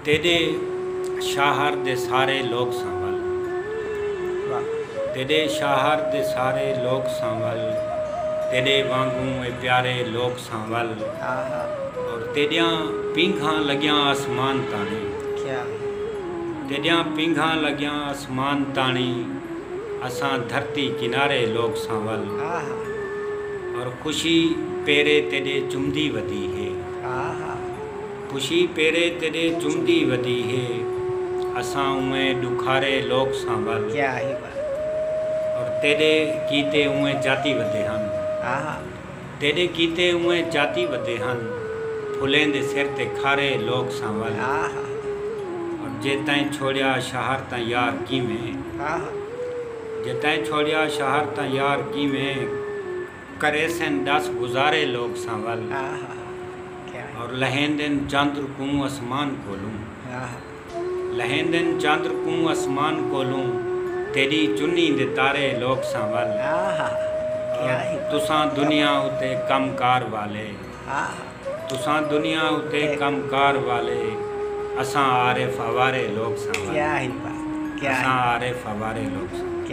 तेरे शाहर दे सारे लोग संभल, तेरे शाहर दे सारे लोग संभल, तेरे वांगू ए प्यारे लोग संभल। और तेरिया पींघा लग्यां आसमान ताणी, तेरिया पींघा लग्यां आसमान ताणी, असां धरती किनारे लोग संभल। और खुशी पेरे तेरे चुमदी वदी है, खुशी पेरे तेरे चुमदी वदी है, असां उमें दुखारे लोग संभल। क्या ही बात। और तेरे कीते उमें जाती वदे हन, तेरे कीते उमें जाती वदे हन, फुलें दे सिर ते खारे लोग संभल। और जे ताईं छोड़िया शहर तां यार किवें, जे ताईं छोड़िया शहर तां यार किवें, करे सन 10 गुजारे लोग संभल। और लहेंदन चंद्र को आसमान खोलूं, लहेंदन चंद्र को आसमान खोलूं, तेरी चुन्नी दे तारे लोग संभल। तुसां दुनिया उते कमकार वाले, तुसां दुनिया उते कमकार वाले, असां आरिफ अवारे लोग संभल। क्या ही बात, क्या असां आरिफ अवारे लोग संभल।